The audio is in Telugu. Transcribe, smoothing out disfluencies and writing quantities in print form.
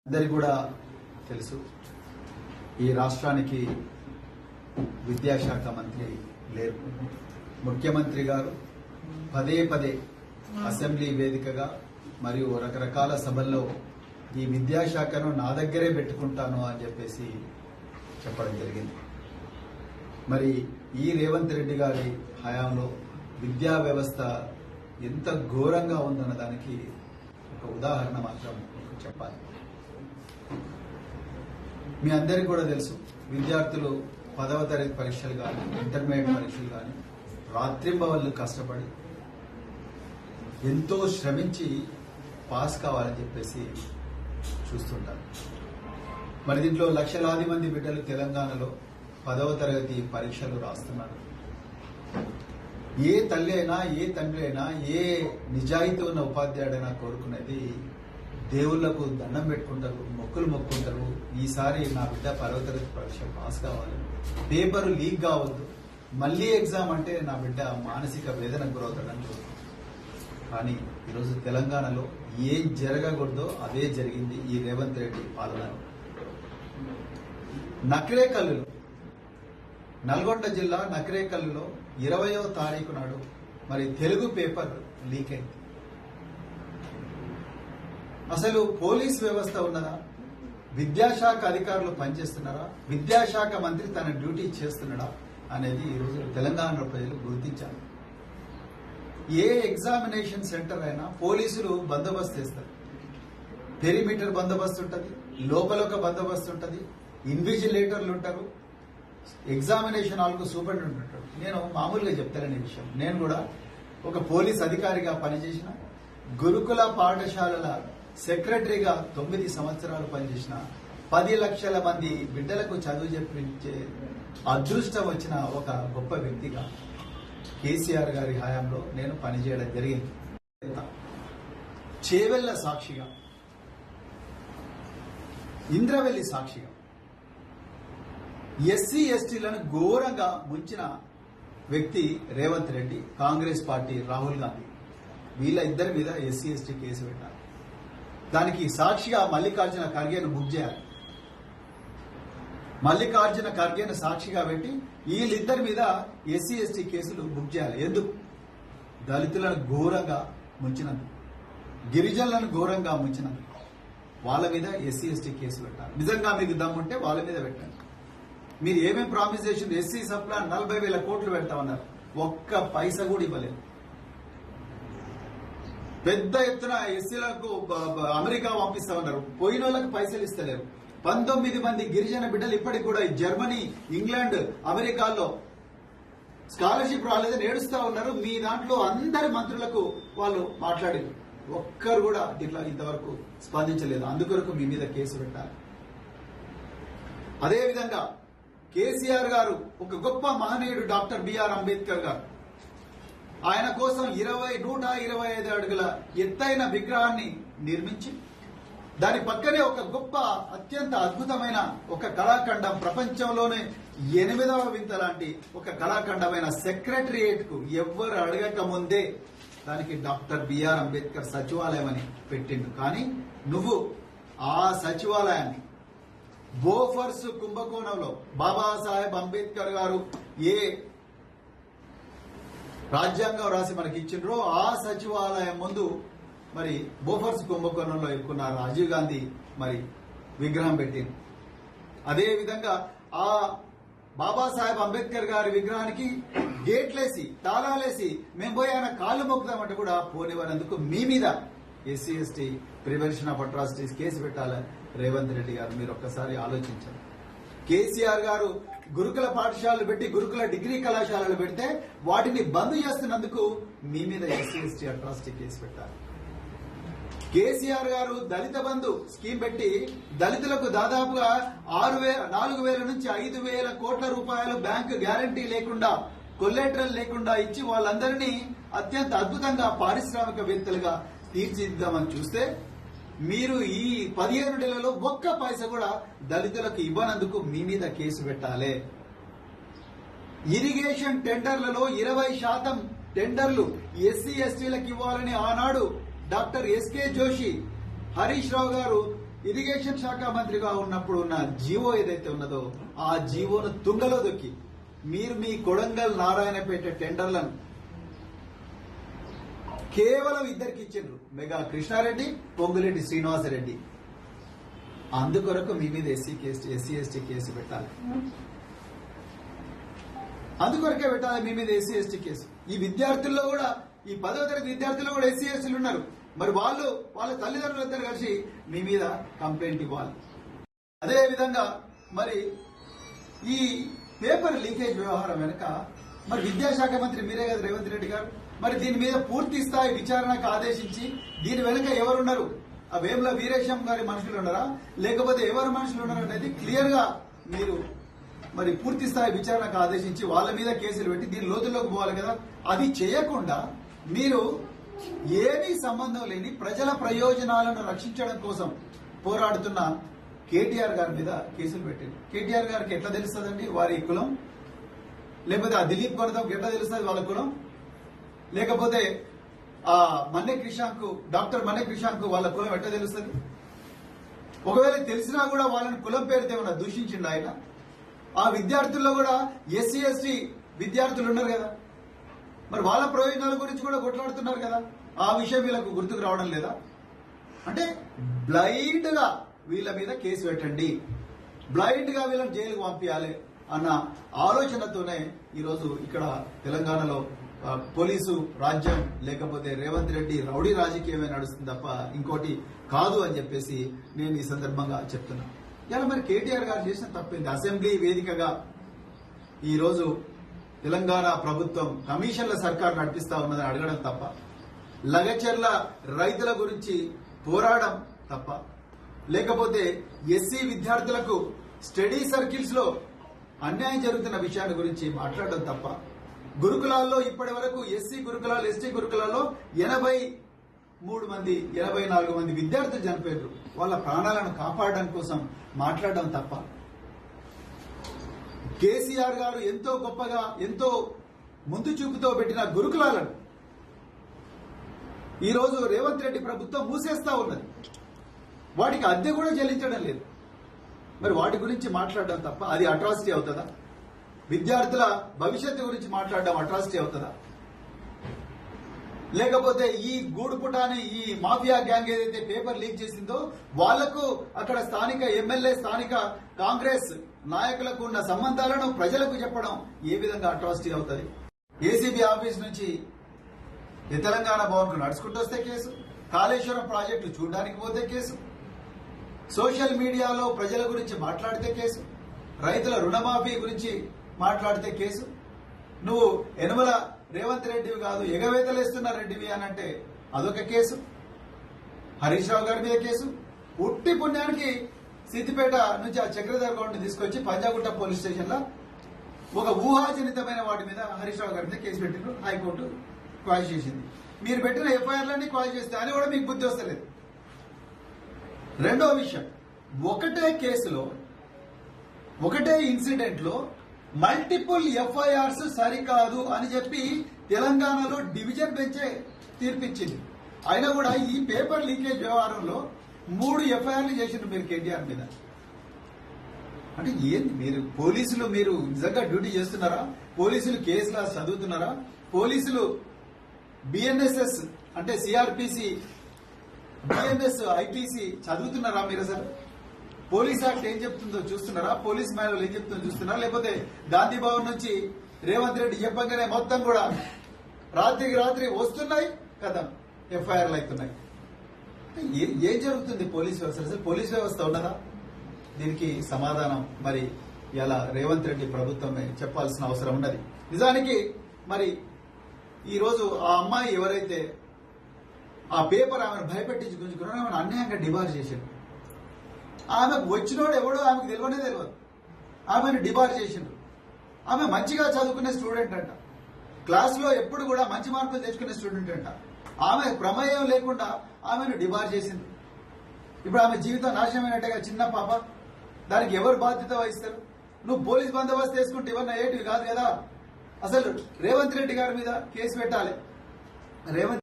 అందరికీ కూడా తెలుసు ఈ రాష్ట్రానికి విద్యాశాఖ మంత్రి లేరు. ముఖ్యమంత్రి గారు పదే పదే అసెంబ్లీ వేదికగా మరియు రకరకాల సభల్లో ఈ విద్యాశాఖను నా దగ్గరే పెట్టుకుంటాను అని చెప్పేసి చెప్పడం జరిగింది. మరి ఈ రేవంత్ రెడ్డి గారి హయాంలో విద్యా వ్యవస్థ ఎంత ఘోరంగా ఉందన్న దానికి ఒక ఉదాహరణ మాత్రం చెప్పాలి. మీ అందరికీ కూడా తెలుసు, విద్యార్థులు 10వ తరగతి పరీక్షలు కానీ ఇంటర్మీడియట్ పరీక్షలు కానీ రాత్రింబవళ్ళు కష్టపడి ఎంతో శ్రమించి పాస్ కావాలని చెప్పేసి చూస్తుంటారు. మరి దీంట్లో లక్షలాది మంది బిడ్డలు తెలంగాణలో 10వ తరగతి పరీక్షలు రాస్తున్నారు. ఏ తల్లి అయినా, ఏ తండ్రి అయినా, ఏ నిజాయితీ ఉన్న ఉపాధ్యాయుడైనా కోరుకునేది దేవుళ్లకు దండం పెట్టుకుంటారు, మొక్కులు మొక్కుంటారు. ఈసారి నా బిడ్డ 10వ తరగతి పరీక్ష పాస్ కావాలి, పేపర్ లీక్ కావద్దు, మళ్లీ ఎగ్జామ్ అంటే నా బిడ్డ మానసిక వేదనకు గురవుతాడని కోరుకుంటారు. కానీ ఈరోజు తెలంగాణలో ఏం జరగకూడదో అదే జరిగింది ఈ రేవంత్ రెడ్డి పాలనలో. నకిరేకల్లులో, నల్గొండ జిల్లా నకిరేకల్లులో 20వ తారీఖు నాడు మరి తెలుగు పేపర్ లీక్ అయింది. అసలు పోలీస్ వ్యవస్థ ఉన్నదా? విద్యాశాఖ అధికారులు పనిచేస్తున్నారా? విద్యాశాఖ మంత్రి తన డ్యూటీ చేస్తున్నాడా అనేది ఈరోజు తెలంగాణ ప్రజలు గుర్తించారు. ఏ ఎగ్జామినేషన్ సెంటర్ అయినా పోలీసులు బందోబస్తు చేస్తారు. పెరిమీటర్ బందోబస్తు ఉంటుంది, లోపల ఒక బందోబస్తు ఉంటుంది, ఇన్విజిలేటర్లు ఉంటారు, ఎగ్జామినేషన్ హాల్కు సూపరింటెండెంట్ ఉంటాడు. నేను మామూలుగా చెప్తానని విషయం, నేను కూడా ఒక పోలీస్ అధికారిగా పనిచేసిన, గురుకుల పాఠశాలల సెక్రటరీగా 9 సంవత్సరాలు పనిచేసిన, 10 లక్షల మంది బిడ్డలకు చదువు చెప్పించే అదృష్టం వచ్చిన ఒక గొప్ప వ్యక్తిగా కేసీఆర్ గారి హయాంలో నేను పనిచేయడం జరిగింది. చేవెళ్ల సాక్షిగా, ఇంద్రవెల్లి సాక్షిగా ఎస్సీ ఎస్టీలను ఘోరంగా ముంచిన వ్యక్తి రేవంత్ రెడ్డి, కాంగ్రెస్ పార్టీ రాహుల్ గాంధీ. వీళ్ళ ఇద్దరి మీద ఎస్సీ ఎస్టీ కేసు పెట్టారు. దానికి సాక్షిగా మల్లికార్జున ఖర్గేను బుక్ చేయాలి. మల్లికార్జున ఖర్గేను సాక్షిగా పెట్టి వీళ్ళిద్దరి మీద ఎస్సీ ఎస్టీ కేసులు బుక్ చేయాలి. ఎందుకు? దళితులను ఘోరంగా ముంచినందుకు, గిరిజనులను ఘోరంగా ముంచినందుకు వాళ్ళ మీద ఎస్సీ ఎస్టీ కేసు పెట్టాలి. నిజంగా మీకు దమ్ముంటే వాళ్ళ మీద పెట్టండి. మీరు ఏమేమి ప్రామిస్ చేసింది? ఎస్సీ సప్లాన్ 40,000 కోట్లు పెడతామన్నారు, ఒక్క పైసా కూడా ఇవ్వలేదు. పెద్ద ఎత్తున ఎస్సీలకు అమెరికా పంపిస్తామన్నారు, పోయిన వాళ్ళకి పైసలు ఇస్తలేరు. 19 మంది గిరిజన బిడ్డలు ఇప్పటికి కూడా జర్మనీ, ఇంగ్లాండ్, అమెరికాలో స్కాలర్షిప్ రాలేదని ఏడుస్తా ఉన్నారు. మీ దాంట్లో అందరి మంత్రులకు వాళ్ళు మాట్లాడారు, ఒక్కరు కూడా దీంట్లో ఇంతవరకు స్పందించలేదు. అందుకొరకు మీ మీద కేసు పెట్టాలి. అదేవిధంగా కేసీఆర్ గారు ఒక గొప్ప మహనీయుడు డాక్టర్ బిఆర్ అంబేద్కర్ గారు, ఆయన కోసం 125 అడుగుల ఎత్తైన విగ్రహాన్ని నిర్మించి దాని పక్కనే ఒక గొప్ప అత్యంత అద్భుతమైన ఒక కళాఖండం, ప్రపంచంలోనే 8వ వింత లాంటి ఒక కళాఖండమైన సెక్రటరియేట్ కు ఎవ్వరు అడగక ముందే దానికి డాక్టర్ బిఆర్ అంబేద్కర్ సచివాలయం అని పెట్టిండు. కానీ నువ్వు ఆ సచివాలయాన్ని బోఫర్స్ కుంభకోణంలో బాబాసాహెబ్ అంబేద్కర్ గారు ఏ రాజ్యాంగం రాసి మనకి ఇచ్చిండ్రో ఆ సచివాలయం ముందు మరి బోఫర్స్ కుంభకోణంలో ఎక్కున్న రాజీవ్ గాంధీ మరి విగ్రహం పెట్టింది. అదేవిధంగా ఆ బాబాసాహెబ్ అంబేద్కర్ గారి విగ్రహానికి గేట్లేసి తాళాలేసి మేము పోయి ఆయన కాళ్ళు మొక్కుదామంటే కూడా పోనివ్వనందుకు మీ మీద SC ST prevention of atrocities case పెట్టాలని రేవంత్ రెడ్డి గారు మీరు ఒక్కసారి ఆలోచించారు. కేసీఆర్ గారు గురుకుల పాఠశాలలు పెట్టి గురుకుల డిగ్రీ కళాశాలలు పెడితే వాటిని బంద్ చేస్తున్నందుకు మీ మీద ఎస్సీ ఎస్టీ అట్రాసిటీ కేసు పెట్టారు. కేసీఆర్ గారు దళిత బంధు స్కీమ్ పెట్టి దళితులకు దాదాపుగా 4,000 నుంచి 5,000 కోట్ల రూపాయలు బ్యాంకు గ్యారంటీ లేకుండా, కొల్లేటరల్ లేకుండా ఇచ్చి వాళ్ళందరినీ అత్యంత అద్భుతంగా పారిశ్రామికవేత్తలుగా తీర్చిదిద్దామని చూస్తే మీరు ఈ 15 నెలల్లో ఒక్క పైసా కూడా దళితులకు ఇవ్వనందుకు మీ మీద కేసు పెట్టాలి. ఇరిగేషన్ టెండర్లలో 20% టెండర్లు ఎస్సీ ఎస్టీలకు ఇవ్వాలని ఆనాడు డాక్టర్ ఎస్కే జోషి, హరీష్ రావు గారు ఇరిగేషన్ శాఖ మంత్రిగా ఉన్నప్పుడు ఉన్న జీవో ఏదైతే ఉన్నదో ఆ జీవోను తుంగలో దొక్కి మీరు మీ కొడంగల్ నారాయణపేట టెండర్లను కేవలం ఇద్దరికి ఇచ్చిండ్రు, మెగా కృష్ణారెడ్డి, పొంగులేటి శ్రీనివాసరెడ్డి. అందుకొరకు మీ మీద ఎస్సీ ఎస్టీ కేసు పెట్టాలి, అందుకొరకే పెట్టాలి మీ మీద ఎస్సీ ఎస్టీ కేసు. ఈ విద్యార్థుల్లో కూడా, ఈ 10వ తరగతి విద్యార్థుల్లో కూడా ఎస్సీ ఎస్టీలు ఉన్నారు. మరి వాళ్ళ తల్లిదండ్రులందరూ కలిసి మీ మీద కంప్లైంట్ ఇవ్వాలి. అదే విధంగా మరి ఈ పేపర్ లీకేజ్ వ్యవహారం వెనుక మరి విద్యాశాఖ మంత్రి మీరే కదా రేవంత్ రెడ్డి గారు. మరి దీని మీద పూర్తి స్థాయి విచారణకు ఆదేశించి దీని వెనుక ఎవరున్నారు, ఆ వేముల వీరేశం గారి మనుషులు ఉన్నారా లేకపోతే ఎవరు మనుషులు ఉన్నారు అనేది క్లియర్ గా మీరు మరి పూర్తి స్థాయి విచారణకు ఆదేశించి వాళ్ళ మీద కేసులు పెట్టి దీని లోతుల్లోకి పోవాలి కదా. అది చేయకుండా మీరు ఏమీ సంబంధం లేని ప్రజల ప్రయోజనాలను రక్షించడం కోసం పోరాడుతున్న కేటీఆర్ గారి మీద కేసులు పెట్టింది. కేటీఆర్ గారికి ఎట్లా తెలుస్తుందండి వారి కులం? లేకపోతే ఆ దిలీప్ కొనదాంకి ఎట్లా తెలుస్తుంది వాళ్ళ కులం? లేకపోతే ఆ డాక్టర్ మన్నే క్రిషాంక్ వాళ్ళ కులం ఎట్లా తెలుస్తుంది? ఒకవేళ తెలిసినా కూడా వాళ్ళని కులం పేరుతో ఏమన్నా దూషించిండు ఆయన? ఆ విద్యార్థుల్లో కూడా ఎస్సీ ఎస్టీ విద్యార్థులు ఉన్నారు కదా, మరి వాళ్ళ ప్రయోజనాల గురించి కూడా కొట్లాడుతున్నారు కదా. ఆ విషయం వీళ్ళకు గుర్తుకు రావడం లేదా? అంటే బ్లైండ్ గా వీళ్ళ మీద కేసు పెట్టండి, బ్లైండ్ గా వీళ్ళని జైలుకు పంపించాలి అన్న ఆలోచనతోనే ఈరోజు ఇక్కడ తెలంగాణలో పోలీసు రాజ్యం లేకపోతే రేవంత్ రెడ్డి రౌడీ రాజకీయమే నడుస్తుంది తప్ప ఇంకోటి కాదు అని చెప్పేసి నేను ఈ సందర్భంగా చెప్తున్నా. ఇలా మరి కేటీఆర్ గారు చేసిన తప్పింది. అసెంబ్లీ వేదికగా ఈ రోజు తెలంగాణ ప్రభుత్వం కమిషన్ల సర్కార్ నడిపిస్తా ఉన్నదని అడగడం తప్ప, లగచర్ల రైతుల గురించి పోరాడడం తప్ప, లేకపోతే ఎస్సీ విద్యార్థులకు స్టడీ సర్కిల్స్ లో అన్యాయం జరుగుతున్న విషయాన్ని గురించి మాట్లాడడం తప్ప, గురుకులాల్లో ఇప్పటి వరకు ఎస్సీ గురుకులాలు ఎస్టీ గురుకులాల్లో 84 మంది విద్యార్థులు చనిపోయారు. వాళ్ళ ప్రాణాలను కాపాడడం కోసం మాట్లాడడం తప్ప, కేసీఆర్ గారు ఎంతో గొప్పగా ఎంతో ముందు చూపుతో పెట్టిన గురుకులాలను ఈ రోజు రేవంత్ రెడ్డి ప్రభుత్వం మూసేస్తా ఉన్నది. వాటికి అద్దె కూడా చెల్లించడం లేదు. మరి వాటి గురించి మాట్లాడడం తప్ప అది అట్రాసిటీ అవుతుందా? విద్యార్థుల భవిష్యత్తు గురించి మాట్లాడడం అట్రాసిటీ అవుతుందా? లేకపోతే ఈ గూడుపుటాని ఈ మాఫియా గ్యాంగ్ ఏదైతే పేపర్ లీక్ చేసిందో వాళ్లకు అక్కడ స్థానిక ఎమ్మెల్యే స్థానిక కాంగ్రెస్ నాయకులకు ఉన్న సంబంధాలను ప్రజలకు చెప్పడం ఏ విధంగా అట్రాసిటీ అవుతుంది? ఏసీబీ ఆఫీస్ నుంచి తెలంగాణ భవన్ కు నడుచుకుంటూ వస్తే కేసు, కాళేశ్వరం ప్రాజెక్టు చూడడానికి పోతే కేసు, సోషల్ మీడియాలో ప్రజల గురించి మాట్లాడితే కేసు, రైతుల రుణమాఫీ గురించి మాట్లాడితే కేసు, నువ్వు యనమల రేవంత్ రెడ్డివి కాదు ఎగవేతలేస్తున్న రెడ్డివి అని అంటే అదొక కేసు, హరీష్ రావు గారి మీద కేసు. ఉట్టి పుణ్యానికి సిద్దిపేట నుంచి ఆ చక్రధర్ గౌడ్ ని తీసుకొచ్చి పంజాగుట్ట పోలీస్ స్టేషన్ లో ఒక ఊహాజనితమైన వాటి మీద హరీష్ రావు గారి మీద కేసు పెట్టిండ్రు. హైకోర్టు క్వాష్ చేసింది. మీరు పెట్టిన ఎఫ్ఐఆర్లన్నీ క్వాష్ చేస్తే అని కూడా మీకు బుద్ధి వస్తలేదు. రెండో విషయం, ఒకటే కేసులో ఒకటే ఇన్సిడెంట్ లో మల్టిపుల్ ఎఫ్ఐఆర్స్ సరికాదు అని చెప్పి తెలంగాణలో డివిజన్ బెంచే తీర్పిచ్చింది. అయినా కూడా ఈ పేపర్ లీకేజ్ వ్యవహారంలో 3 ఎఫ్ఐఆర్లు చేసిండ్రు మీరు కేటీఆర్ మీద. అంటే ఏంది పోలీసులు మీరు నిజంగా డ్యూటీ చేస్తున్నారా? పోలీసులు కేసులా చదువుతున్నారా? పోలీసులు బిఎన్ఎస్ఎస్ అంటే సిఆర్పిసి బిఎన్ఎస్ ఐపీసీ చదువుతున్నారా మీరు? అసలు పోలీస్ యాక్ట్ ఏం చెప్తుందో చూస్తున్నారా? పోలీస్ మాన్యువల్ ఏం చెప్తుందో చూస్తున్నారా? లేకపోతే గాంధీ భవన్ నుంచి రేవంత్ రెడ్డి చెప్పగానే మొత్తం కూడా రాత్రికి రాత్రి వస్తున్నాయి కదా ఎఫ్ఐఆర్లు అవుతున్నాయి. ఏం జరుగుతుంది పోలీస్ వ్యవస్థ? అసలు పోలీస్ వ్యవస్థ ఉన్నదా? దీనికి సమాధానం మరి ఇలా రేవంత్ రెడ్డి ప్రభుత్వమే చెప్పాల్సిన అవసరం ఉన్నది. నిజానికి మరి ఈ రోజు ఆ అమ్మాయి ఎవరైతే ఆ పేపర్ ఆమెను భయపెట్టించి గుంజుకున్నారో ఆమెను అన్యాయంగా డిబార్ చేసిండు. ఆమెకు వచ్చినోడు ఎవడో ఆమెకు తెలియదు. ఆమెను డిబార్ చేసిండు. ఆమె మంచిగా చదువుకునే స్టూడెంట్ అంట, క్లాస్ లో ఎప్పుడు కూడా మంచి మార్కులు తెచ్చుకునే స్టూడెంట్ అంట. ఆమె ప్రమేయం లేకుండా ఆమెను డిబార్ చేసింది. ఇప్పుడు ఆమె జీవితం నాశనమైనట్టుగా చిన్న పాప, దానికి ఎవరు బాధ్యత వహిస్తారు? నువ్వు పోలీస్ బందోబస్తు వేసుకుంటే ఇవన్నీ అయ్యేటివి కాదు కదా. అసలు రేవంత్ రెడ్డి గారి మీద కేసు పెట్టాలి. రేవంత్